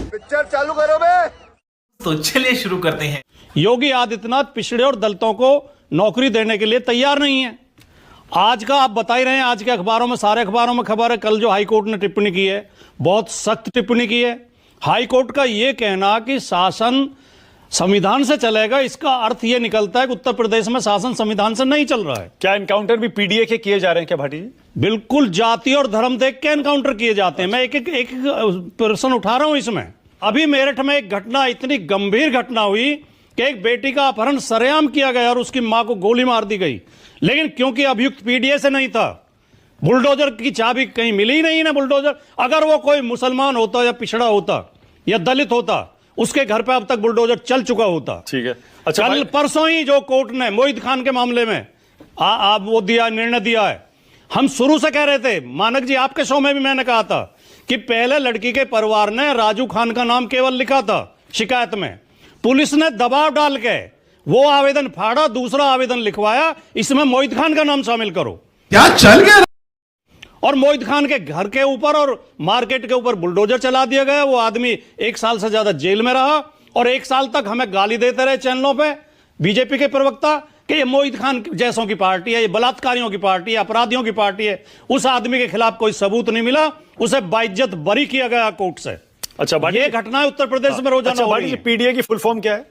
Picture चालू करो बे। तो चलिए शुरू करते हैं। योगी आदित्यनाथ पिछड़े और दलितों को नौकरी देने के लिए तैयार नहीं है। आज का आप बता ही रहे हैं, आज के अखबारों में, सारे अखबारों में खबर है। कल जो हाईकोर्ट ने टिप्पणी की है, बहुत सख्त टिप्पणी की है। हाईकोर्ट का यह कहना कि शासन संविधान से चलेगा, इसका अर्थ यह निकलता है कि उत्तर प्रदेश में शासन संविधान से नहीं चल रहा है। क्या एनकाउंटर भी पीडीए के किए जा रहे हैं क्या भाटी जी? बिल्कुल, जाति और धर्म देख के एनकाउंटर किए जाते हैं। मैं एक प्रश्न उठा रहा हूं इसमें। अभी मेरठ में एक घटना, इतनी गंभीर घटना हुई कि एक बेटी का अपहरण सरेआम किया गया और उसकी मां को गोली मार दी गई, लेकिन क्योंकि अभियुक्त पीडीए से नहीं था, बुलडोजर की चाबी कहीं मिली ही नहीं ना। बुलडोजर, अगर वो कोई मुसलमान होता या पिछड़ा होता या दलित होता, उसके घर पे अब तक बुलडोजर चल चुका होता। ठीक है। अच्छा, कल परसों ही जो कोर्ट ने मोहित खान के मामले में आप वो दिया, निर्णय दिया है। हम शुरू से कह रहे थे, मानक जी आपके शो में भी मैंने कहा था कि पहले लड़की के परिवार ने राजू खान का नाम केवल लिखा था शिकायत में, पुलिस ने दबाव डाल के वो आवेदन फाड़ा, दूसरा आवेदन लिखवाया, इसमें मोहित खान का नाम शामिल करो। क्या चल गया? और मोहित खान के घर के ऊपर और मार्केट के ऊपर बुलडोजर चला दिया गया। वो आदमी 1 साल से ज्यादा जेल में रहा और 1 साल तक हमें गाली देते रहे चैनलों पे बीजेपी के प्रवक्ता कि ये मोहित खान जैसों की पार्टी है, ये बलात्कारियों की पार्टी है, अपराधियों की पार्टी है। उस आदमी के खिलाफ कोई सबूत नहीं मिला, उसे बाइज्जत बरी किया गया कोर्ट से। अच्छा, ये घटना उत्तर प्रदेश में रोजाना हो रही है। पीडीए की फुल फॉर्म क्या है?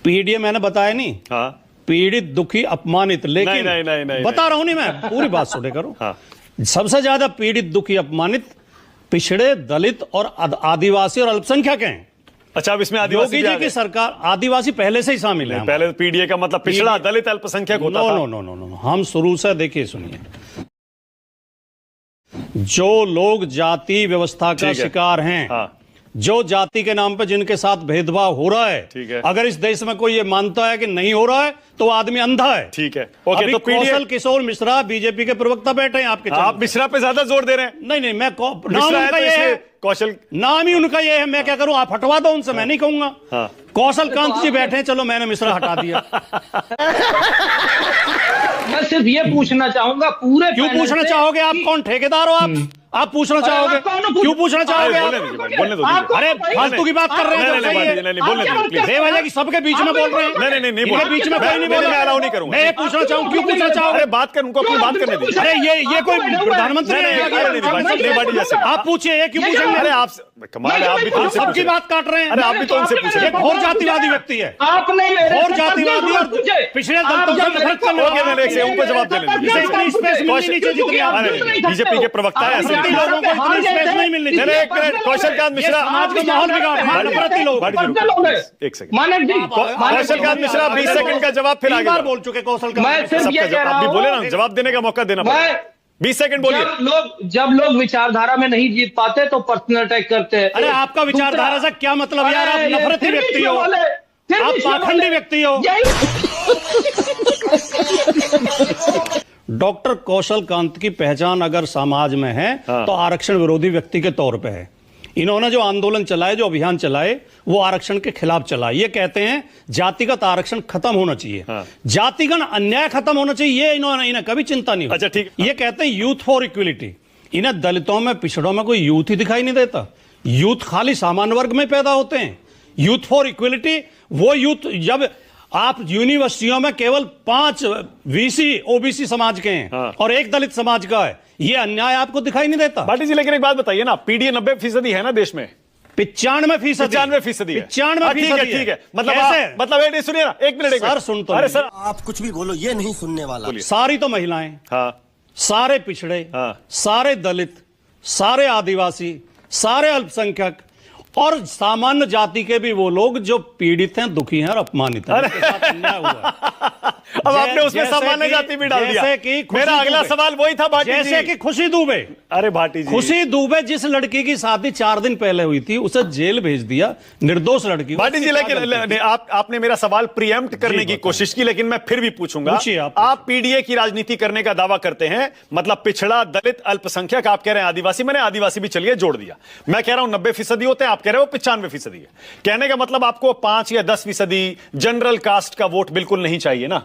पीडीए मैंने बताया नहीं। हाँ। पीड़ित, दुखी, अपमानित। लेकिन नहीं, बता रहा हूं नहीं, मैं पूरी बात सुने करो। हाँ। सबसे ज्यादा पीड़ित, दुखी, अपमानित पिछड़े, दलित और आदिवासी और अल्पसंख्यक हैं। अच्छा, अब इसमें आदिवासी योगी जी की सरकार, आदिवासी पहले से ही शामिल है। पहले पीडीए का मतलब पिछड़ा, दलित, अल्पसंख्यक होता था। नो, हम शुरू से, देखिए सुनिए, जो लोग जाति व्यवस्था का शिकार हैं, हाँ। जो जाति के नाम पे जिनके साथ भेदभाव हो रहा है, ठीक है। अगर इस देश में कोई ये मानता है कि नहीं हो रहा है तो आदमी अंधा है। ठीक है, ओके। तो कौशल किशोर मिश्रा बीजेपी के प्रवक्ता बैठे हैं आपके। आप मिश्रा पे ज्यादा जोर दे रहे हैं। नहीं, मैं नाम उनका ये है, कौशल नाम ही उनका ये है। मैं क्या करूं, आप हटवा दो उनसे। हाँ। मैं नहीं कहूंगा। हाँ। कौशल कांत जी बैठे हैं, चलो मैंने मिश्रा हटा दिया। मैं सिर्फ ये पूछना चाहूंगा, पूरे क्यों पूछना चाहोगे? आप कौन ठेकेदार हो? आप पूछना चाहोगे? क्यों पूछना चाहोगे? अरे फालतू की बात कर रहे हैं, बेवजह की सबके बीच में बोल रहे हैं। नहीं, बीच में कोई नहीं बोल रहा। अलाउ नहीं करूंगा। मैं पूछना चाहूँ, क्यों पूछना चाहोगे? बात कर, उनको अपनी बात करने दीजिए। अरे ये कोई प्रधानमंत्री है? आप पूछिए, ये क्यों पूछेंगे? अरे आप कमाल है, आप भी तो सबकी बात काट रहे हैं। अरे आप भी तो उनसे पूछ रहे हैं। और जातिवादी व्यक्ति है, आपने और जातिवादी और पिछड़े दलितों से नफरत करने वाले। उनको जवाब देने दीजिए। इतनी स्पेस मिलनी नहीं चाहिए जितनी आप बीजेपी के प्रवक्ता है, ऐसे लोगों को इतनी स्पेस नहीं मिलनी चाहिए। एक मिनट, कौशलकांत मिश्रा, समाज का माहौल बिगाड़ रहे हैं नफरती लोग। एक सेकंड, मानक जी, कौशलकांत मिश्रा 20 सेकंड का जवाब, फिर आगे बोल चुके कौशलकांत। मैं सिर्फ ये कह रहा आप भी हूं, बोले ना, जवाब देने का मौका देना पड़ेगा। 20 सेकंड बोलिए। जब लोग विचारधारा में नहीं जीत पाते तो पर्सनल अटैक करते हैं। अरे आपका विचारधारा से क्या मतलब यार? आप नफरती व्यक्ति हो, आप पाखंडी व्यक्ति हो। डॉक्टर कौशल कांत की पहचान अगर समाज में है तो आरक्षण विरोधी व्यक्ति के तौर पे है। इन्होंने जो आंदोलन चलाए, जो अभियान चलाए, वो आरक्षण के खिलाफ चलाए। ये कहते हैं जातिगत आरक्षण खत्म होना चाहिए, जातिगत अन्याय खत्म होना चाहिए। ये इन्हें कभी चिंता नहीं। अच्छा, ठीक। ये कहते हैं यूथ फॉर इक्विलिटी। इन्हें दलितों में, पिछड़ों में कोई यूथ ही दिखाई नहीं देता। यूथ खाली सामान्य वर्ग में पैदा होते हैं। यूथ फॉर इक्विलिटी, वो यूथ, जब आप यूनिवर्सिटियों में केवल 5 वीसी ओबीसी समाज के हैं और 1 दलित समाज का है, ये अन्याय आपको दिखाई नहीं देता। भाटी जी, लेकिन एक बात बताइए ना, पीडीए 90% है ना देश में? 95%। 95% है। 95%। ठीक है। मतलब सुनिए ना, एक मिनट सर, सुन तो। अरे सर, आप कुछ भी बोलो, ये नहीं सुनने वाला। सारी तो महिलाएं, सारे पिछड़े, सारे दलित, सारे आदिवासी, सारे अल्पसंख्यक और सामान्य जाति के भी वो लोग जो पीड़ित हैं, दुखी हैं और अपमानित हैं। अब आपने उसमें सामान्य जाति भी डाल दिया। मेरा अगला सवाल वही था भाटी जी। जैसे कि खुशी दुबे। अरे भाटी जी, खुशी दुबे जिस लड़की की शादी 4 दिन पहले हुई थी, उसे जेल भेज दिया, निर्दोष लड़की। भाटी जी, लेकिन आपने मेरा सवाल प्रीएम्प्ट करने की कोशिश की, लेकिन मैं फिर भी पूछूंगा। आप पीडीए की राजनीति करने का दावा करते हैं, मतलब पिछड़ा, दलित, अल्पसंख्यक, आप कह रहे हैं आदिवासी। मैंने आदिवासी भी चलिए जोड़ दिया। मैं कह रहा हूं 90% होते हैं, आप कह रहे हो 95% है। कहने का मतलब आपको 5 या 10% जनरल कास्ट का वोट बिल्कुल नहीं चाहिए ना?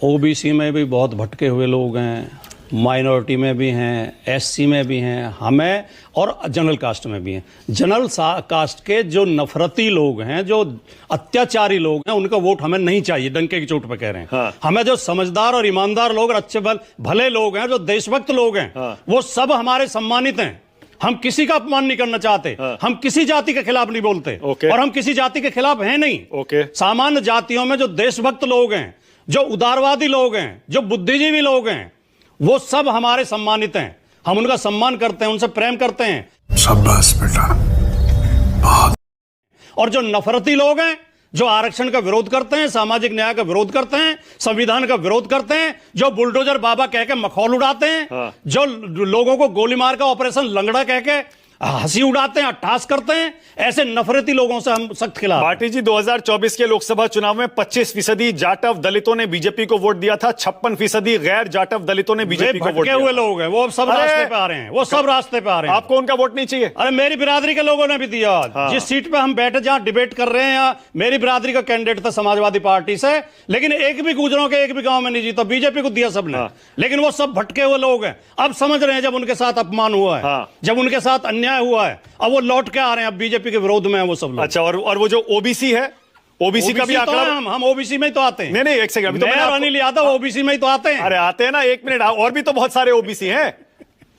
ओबीसी में भी बहुत भटके हुए लोग हैं, माइनॉरिटी में भी हैं, एससी में भी हैं, हमें और जनरल कास्ट में भी हैं। जनरल कास्ट के जो नफरती लोग हैं, जो अत्याचारी लोग हैं, उनका वोट हमें नहीं चाहिए, डंके की चोट पे कह रहे हैं। हाँ। हमें जो समझदार और ईमानदार लोग और अच्छे भले लोग हैं, जो देशभक्त लोग हैं, हाँ। वो सब हमारे सम्मानित हैं। हम किसी का अपमान नहीं करना चाहते। हाँ। हम किसी जाति के खिलाफ नहीं बोलते। ओके। और हम किसी जाति के खिलाफ हैं नहीं। ओके। सामान्य जातियों में जो देशभक्त लोग हैं, जो उदारवादी लोग हैं, जो बुद्धिजीवी लोग हैं, वो सब हमारे सम्मानित हैं। हम उनका सम्मान करते हैं, उनसे प्रेम करते हैं। शाबाश बेटा, बहुत। और जो नफरती लोग हैं, जो आरक्षण का विरोध करते हैं, सामाजिक न्याय का विरोध करते हैं, संविधान का विरोध करते हैं, जो बुलडोजर बाबा कह के मखौल उड़ाते हैं, हाँ। जो लोगों को गोली मार का ऑपरेशन लंगड़ा कह के हंसी उड़ाते हैं, अट्ठास करते हैं, ऐसे नफरती लोगों से हम सख्त खिलाफ। भाटी जी, 2024 के लोकसभा चुनाव में 25% जाटव दलितों ने बीजेपी को वोट दिया था, 56% गैर जाटव दलितों ने बीजेपी को वोट दिया। हुए लोग हैं, वो सब रास्ते पे आ रहे हैं, वो सब रास्ते पे आ रहे हैं। आपको उनका वोट नहीं चाहिए? अरे मेरी बिरादरी के लोगों ने भी दिया। हाँ। जिस सीट पे हम बैठे, जहां डिबेट कर रहे हैं, मेरी बिरादरी का कैंडिडेट था समाजवादी पार्टी से, लेकिन एक भी गुजरों के एक भी गांव में नहीं जीता, बीजेपी को दिया सबने। हाँ। लेकिन वो सब भटके हुए लोग हैं। अब समझ रहे हैं जब उनके साथ अपमान हुआ है, हाँ। जब उनके साथ अन्याय हुआ है, अब वो लौट के आ रहे हैं, अब बीजेपी के विरोध में है वो सब लोग। अच्छा, और वो जो ओबीसी है, ओबीसी का भी तो आंकड़ा, हम ओबीसी में ही तो आते हैं। नहीं, एक सेकंड, अभी तो मैंने अनिल यादव ओबीसी में ही तो आते हैं। अरे आते हैं ना, एक मिनट, और भी तो बहुत सारे ओबीसी हैं।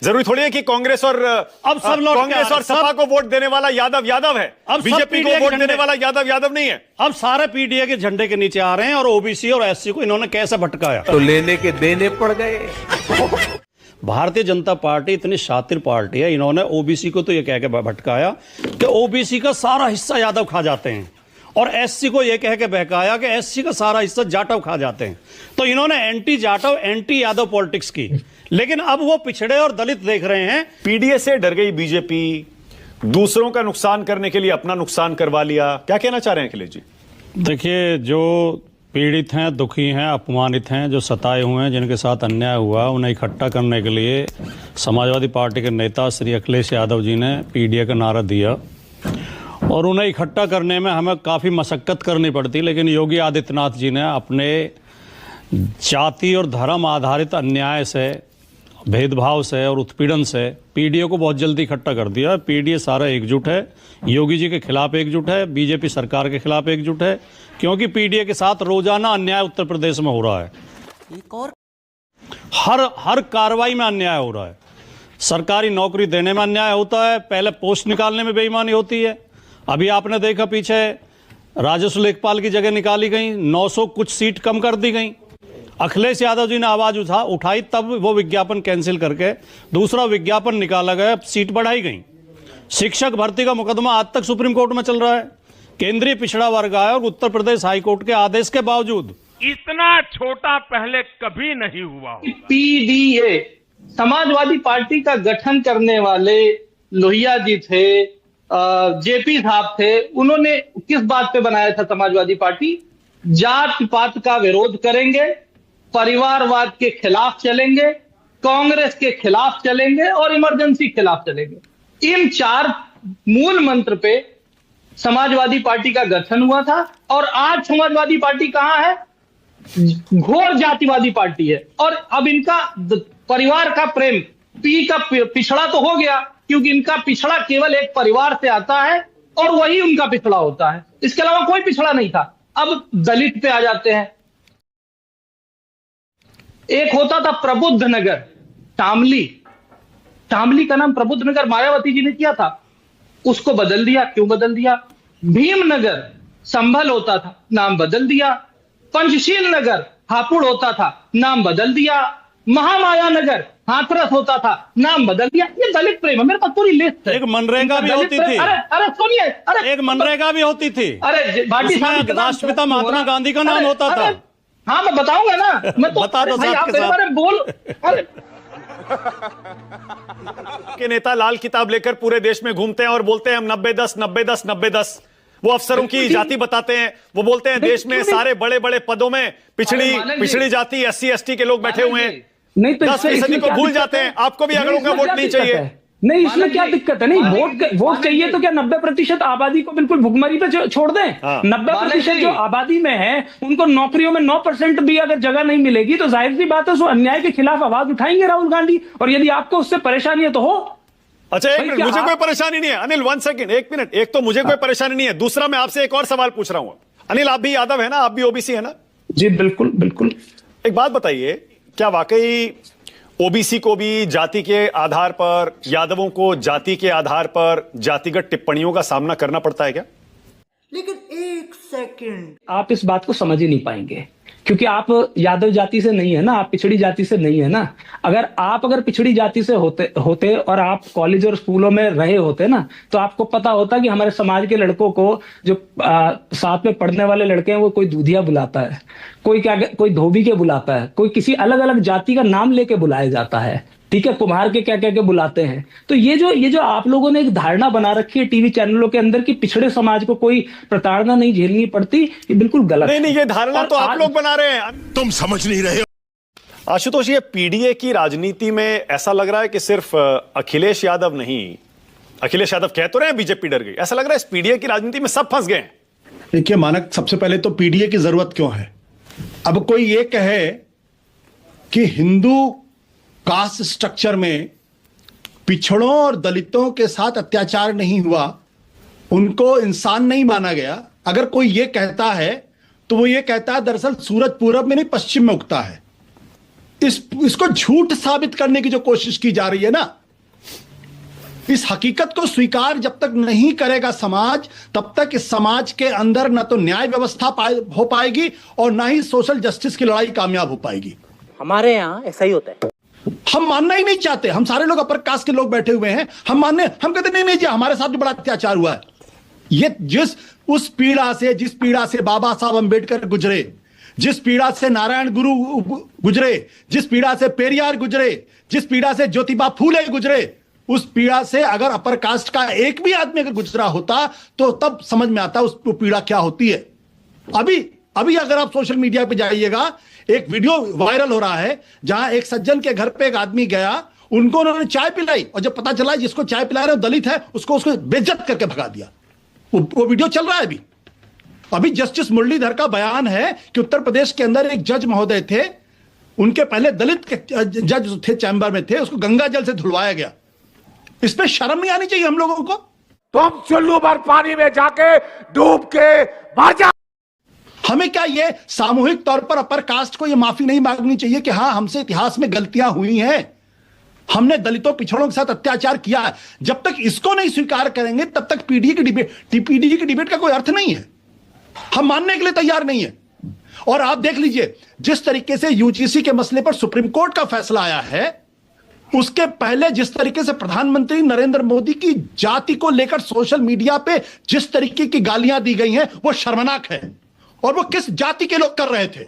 जरूरी थोड़ी है कि कांग्रेस और अब सब लौट के कांग्रेस और सपा को वोट देने वाला यादव है, अब बीजेपी को वोट देने वाला यादव नहीं है। अब सारे पीडीए के झंडे के नीचे आ रहे हैं, और ओबीसी और एससी को इन्होंने कैसे भटकाया। तो लेने के देने पड़ गए। भारतीय जनता पार्टी इतनी शातिर पार्टी है, इन्होंने ओबीसी को तो ये कह के भटकाया कि ओबीसी का सारा हिस्सा यादव खा जाते हैं, और एससी को ये कह के बहकाया कि एससी का सारा हिस्सा जाटव खा जाते हैं। तो इन्होंने anti Jatav, anti Yadav politics की। लेकिन अब वो पिछड़े और दलित देख रहे हैं। पीडीए से डर गई बीजेपी, दूसरों का नुकसान करने के लिए अपना नुकसान करवा लिया। क्या कहना चाह रहे हैं अखिलेश जी? देखिए, जो पीड़ित हैं, दुखी हैं, अपमानित हैं, जो सताए हुए हैं, जिनके साथ अन्याय हुआ, उन्हें इकट्ठा करने के लिए समाजवादी पार्टी के नेता श्री अखिलेश यादव जी ने पीडीए का नारा दिया, और उन्हें इकट्ठा करने में हमें काफ़ी मशक्क़त करनी पड़ती। लेकिन योगी आदित्यनाथ जी ने अपने जाति और धर्म आधारित अन्याय से, भेदभाव से और उत्पीड़न से पीडीए को बहुत जल्दी इकट्ठा कर दिया। पीडीए सारा एकजुट है, योगी जी के खिलाफ एकजुट है, बीजेपी सरकार के खिलाफ एकजुट है, क्योंकि पीडीए के साथ रोजाना अन्याय उत्तर प्रदेश में हो रहा है। एक और हर कार्रवाई में अन्याय हो रहा है। सरकारी नौकरी देने में अन्याय होता है, पहले पोस्ट निकालने में बेईमानी होती है। अभी आपने देखा पीछे राजस्व लेखपाल की जगह निकाली गई, 900 कुछ सीट कम कर दी गई। अखिलेश यादव जी ने आवाज उठाई, तब वो विज्ञापन कैंसिल करके दूसरा विज्ञापन निकाला गया, सीट बढ़ाई गई। शिक्षक भर्ती का मुकदमा आज तक सुप्रीम कोर्ट में चल रहा है। केंद्रीय पिछड़ा वर्ग आयोग, उत्तर प्रदेश हाईकोर्ट के आदेश के बावजूद इतना छोटा पहले कभी नहीं हुआ। पीडीए समाजवादी पार्टी का गठन करने वाले लोहिया जी थे, जेपी साहब थे। उन्होंने किस बात पे बनाया था समाजवादी पार्टी? जात पात का विरोध करेंगे, परिवारवाद के खिलाफ चलेंगे, कांग्रेस के खिलाफ चलेंगे और इमरजेंसी के खिलाफ चलेंगे। इन 4 मूल मंत्र पे समाजवादी पार्टी का गठन हुआ था। और आज समाजवादी पार्टी कहां है? घोर जातिवादी पार्टी है। और अब इनका परिवार का प्रेम, पी का पिछड़ा तो हो गया, क्योंकि इनका पिछड़ा केवल एक परिवार से आता है और वही उनका पिछड़ा होता है, इसके अलावा कोई पिछड़ा नहीं था। अब दलित पे आ जाते हैं। एक होता था प्रबुद्ध नगर, शामली का नाम प्रबुद्ध नगर मायावती जी ने किया था, उसको बदल दिया। क्यों बदल दिया? भीमनगर संभल होता था, नाम बदल दिया। पंचशील नगर हापुड़ होता था, नाम बदल दिया। महामाया नगर हाथरस होता था, नाम बदल दिया। ये दलित प्रेम है, मेरे पास पूरी लिस्ट है। एक मनरेगा भी होती थी। अरे सुनिए, एक मनरेगा भी होती थी। अरे भाटी साहब, राष्ट्रपिता महात्मा गांधी का नाम होता था। हाँ, मैं बताऊंगा ना। मैं तो बता दो भाई, साहब आप के मेरे साथ। बारे में बोल। अरे के नेता लाल किताब लेकर पूरे देश में घूमते हैं और बोलते हैं हम 90-10 90-10 90-10 वो अफसरों की जाति बताते हैं। वो बोलते हैं देश में सारे बड़े बड़े पदों में पिछड़ी जाति SC ST के लोग बैठे हुए हैं। नहीं तो 10% को भूल जाते हैं। आपको भी अगड़ों का वोट नहीं चाहिए। नहीं, इसमें क्या दिक्कत है? नहीं, वोट चाहिए तो क्या 90% आबादी को बिल्कुल भुखमरी पे छोड़ दें? 90% जो आबादी में है उनको नौकरियों में 9% भी अगर जगह नहीं मिलेगी तो जाहिर सी बात है वो अन्याय के खिलाफ आवाज उठाएंगे राहुल गांधी। और यदि आपको उससे परेशानी है तो हो। अच्छा, एक मिनट, मुझे कोई परेशानी नहीं है अनिल, 1 सेकंड, 1 मिनट। एक तो मुझे कोई परेशानी नहीं है, दूसरा मैं आपसे एक और सवाल पूछ रहा हूं। अनिल, आप भी यादव है ना? आप भी ओबीसी है ना? जी बिल्कुल बिल्कुल। एक बात बताइए, क्या वाकई ओबीसी को भी जाति के आधार पर, यादवों को जाति के आधार पर जातिगत टिप्पणियों का सामना करना पड़ता है क्या? लेकिन एक सेकंड, आप इस बात को समझ ही नहीं पाएंगे क्योंकि आप यादव जाति से नहीं है ना, आप पिछड़ी जाति से नहीं है ना। अगर पिछड़ी जाति से होते और आप कॉलेज और स्कूलों में रहे होते ना तो आपको पता होता कि हमारे समाज के लड़कों को जो साथ में पढ़ने वाले लड़के हैं वो कोई दूधिया बुलाता है, कोई धोबी के बुलाता है, कोई किसी अलग अलग जाति का नाम लेके बुलाया जाता है, ठीक है, कुम्हार के क्या क्या के बुलाते हैं। तो ये जो आप लोगों ने एक धारणा बना रखी है टीवी चैनलों के अंदर कि पिछड़े समाज को कोई प्रताड़ना नहीं झेलनी पड़ती, ये बिल्कुल गलत है। नहीं, ये धारणा तो आप लोग बना रहे हैं, तुम समझ नहीं रहे हो। आशुतोष, ये पीडीए की राजनीति में ऐसा लग रहा है कि सिर्फ अखिलेश यादव नहीं, अखिलेश यादव कह तो रहे हैं बीजेपी डर गई, ऐसा लग रहा है इस पीडीए की राजनीति में सब फंस गए हैं। देखिए मानक, सबसे पहले तो पीडीए की जरूरत क्यों है? अब कोई ये कहे कि हिंदू कास्ट स्ट्रक्चर में पिछड़ों और दलितों के साथ अत्याचार नहीं हुआ, उनको इंसान नहीं माना गया, अगर कोई ये कहता है तो वो ये कहता है दरअसल सूरज पूरब में नहीं पश्चिम में उगता है। इसको झूठ साबित करने की जो कोशिश की जा रही है ना, इस हकीकत को स्वीकार जब तक नहीं करेगा समाज, तब तक इस समाज के अंदर न तो न्याय व्यवस्था हो पाएगी और ना ही सोशल जस्टिस की लड़ाई कामयाब हो पाएगी। हमारे यहाँ ऐसा ही होता है। हम मानना ही नहीं चाहते, हम सारे लोग अपर कास्ट के लोग बैठे हुए हैं, हम कहते नहीं जी हमारे साथ भी बड़ा अत्याचार हुआ है। ये जिस पीड़ा से बाबा साहब अंबेडकर गुजरे, जिस पीड़ा से नारायण गुरु गुजरे, जिस पीड़ा से पेरियार गुजरे, जिस पीड़ा से ज्योतिबा फूले गुजरे, उस पीड़ा से अगर अपर कास्ट का एक भी आदमी अगर गुजरा होता तो तब समझ में आता उस पीड़ा क्या होती है। अभी अगर आप सोशल मीडिया पे जाइएगा, एक वीडियो वायरल हो रहा है जहां एक सज्जन के घर पे एक आदमी गया, उन्होंने चाय पिलाई और जब पता चला जिसको चाय पिला रहे हो दलित है, उसको बेइज्जत करके भगा दिया। वो वीडियो चल रहा है अभी जस्टिस मुरलीधर का बयान है कि उत्तर प्रदेश के अंदर एक जज महोदय थे, उनके पहले दलित के जज थे, चैंबर में थे, उसको गंगा जल से धुलवाया गया। इस पे शर्म नहीं आनी चाहिए हम लोगों को? तुम चुल्लू भर पानी में जाके डूब के मर जा। हमें क्या ये सामूहिक तौर पर अपर कास्ट को ये माफी नहीं मांगनी चाहिए कि हां हमसे इतिहास में गलतियां हुई हैं, हमने दलितों पिछड़ों के साथ अत्याचार किया है? जब तक इसको नहीं स्वीकार करेंगे तब तक पीडीए की डिबेट का कोई अर्थ नहीं है, हम मानने के लिए तैयार नहीं है। और आप देख लीजिए जिस तरीके से यूजीसी के मसले पर सुप्रीम कोर्ट का फैसला आया है, उसके पहले जिस तरीके से प्रधानमंत्री नरेंद्र मोदी की जाति को लेकर सोशल मीडिया पे जिस तरीके की गालियां दी गई हैं वो शर्मनाक है। और वो किस जाति के लोग कर रहे थे?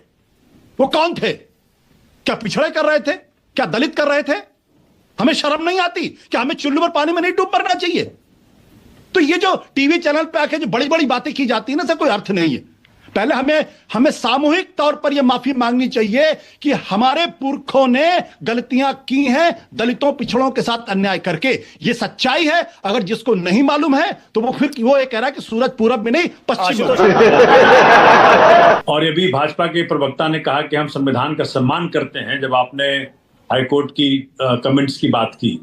वो कौन थे? क्या पिछड़े कर रहे थे? क्या दलित कर रहे थे? हमें शर्म नहीं आती? क्या हमें चुल्लू पर पानी में नहीं डूब मरना चाहिए? तो ये जो टीवी चैनल पे आके जो बड़ी बड़ी बातें की जाती है ना, इसका कोई अर्थ नहीं है। पहले हमें सामूहिक तौर पर यह माफी मांगनी चाहिए कि हमारे पुरखों ने गलतियां की हैं दलितों पिछड़ों के साथ अन्याय करके। ये सच्चाई है। अगर जिसको नहीं मालूम है तो वो ये कह रहा है कि सूरज पूरब में नहीं पश्चिम में। और ये भी भाजपा के प्रवक्ता ने कहा कि हम संविधान का सम्मान करते हैं। जब आपने हाईकोर्ट की कमेंट्स की बात की,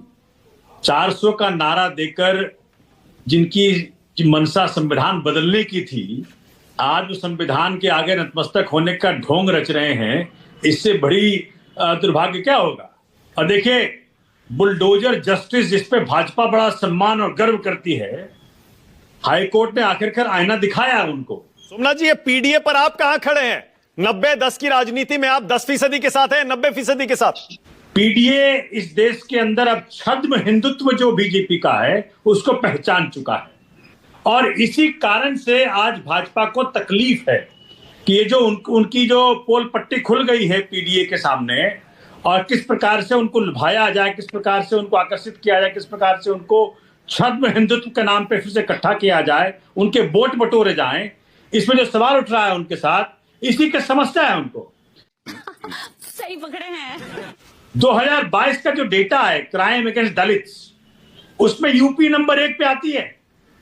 400 का नारा देकर जिनकी मंशा संविधान बदलने की थी, आज वो संविधान के आगे नतमस्तक होने का ढोंग रच रहे हैं। इससे बड़ी दुर्भाग्य क्या होगा? और देखिए, बुलडोजर जस्टिस जिस पे भाजपा बड़ा सम्मान और गर्व करती है, हाईकोर्ट ने आखिरकार आईना दिखाया उनको। सोमनाथ जी, ये पीडीए पर आप कहां खड़े हैं? 90-10 की राजनीति में आप 10% के साथ हैं, 90% के साथ? पीडीए इस देश के अंदर अब छद्म हिंदुत्व जो बीजेपी का है उसको पहचान चुका है। और इसी कारण से आज भाजपा को तकलीफ है कि ये जो उनकी जो पोल पट्टी खुल गई है पीडीए के सामने, और किस प्रकार से उनको लुभाया जाए, किस प्रकार से उनको आकर्षित किया जाए, किस प्रकार से उनको छद्म हिंदुत्व के नाम पे फिर से इकट्ठा किया जाए, उनके वोट बटोरे जाएं, इसमें जो सवाल उठ रहा है उनके साथ, इसी की समस्या है उनको। सही पकड़े हैं। 2022 का जो डेटा है क्राइम अगेंस्ट दलित्स, उसमें यूपी नंबर 1 पे आती है,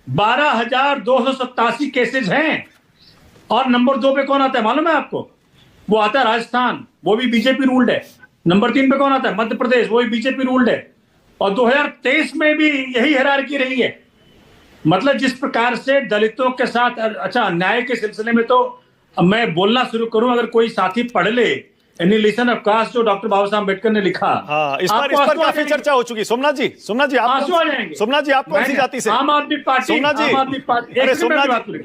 12,287 केसेज हैं। और नंबर 2 पे कौन आता है मालूम है आपको? वो आता है राजस्थान, वो भी बीजेपी रूल्ड है। नंबर 3 पे कौन आता है? मध्य प्रदेश, वो भी बीजेपी रूल्ड है। और 2023 में भी यही हायरार्की रही है। मतलब जिस प्रकार से दलितों के साथ, अच्छा अन्याय के सिलसिले में तो मैं बोलना शुरू करूं, अगर कोई साथी पढ़ ले एनिलिशन ऑफ कास्ट जो डॉक्टर बाबा साहब अम्बेडकर ने लिखा, हाँ, इस पर काफी चर्चा हो चुकी। सोमनाथ जी आप कौन सी जाति से? आम आदमी पार्टी। सोमनाथ जी,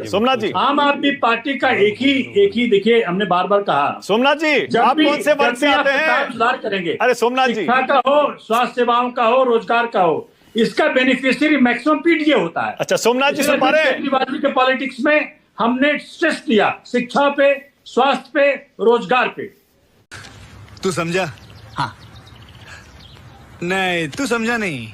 सोमनाथ जी, आम आदमी पार्टी का एक ही देखिए, हमने बार बार कहा, सोमनाथ जी आप कौन से वर्ग से आते हैं? सुधार करेंगे। अरे सोमनाथ जी, शिक्षा का हो, स्वास्थ्य सेवाओं का हो, रोजगार का हो, इसका बेनिफिशियरी मैक्सिमम पीडीए होता है। अच्छा सोमनाथ जी सुन पा रहे हैं? के पॉलिटिक्स में हमने स्ट्रेस दिया शिक्षा पे, स्वास्थ्य पे, रोजगार पे। तू समझा? हाँ। नहीं, तू समझा नहीं।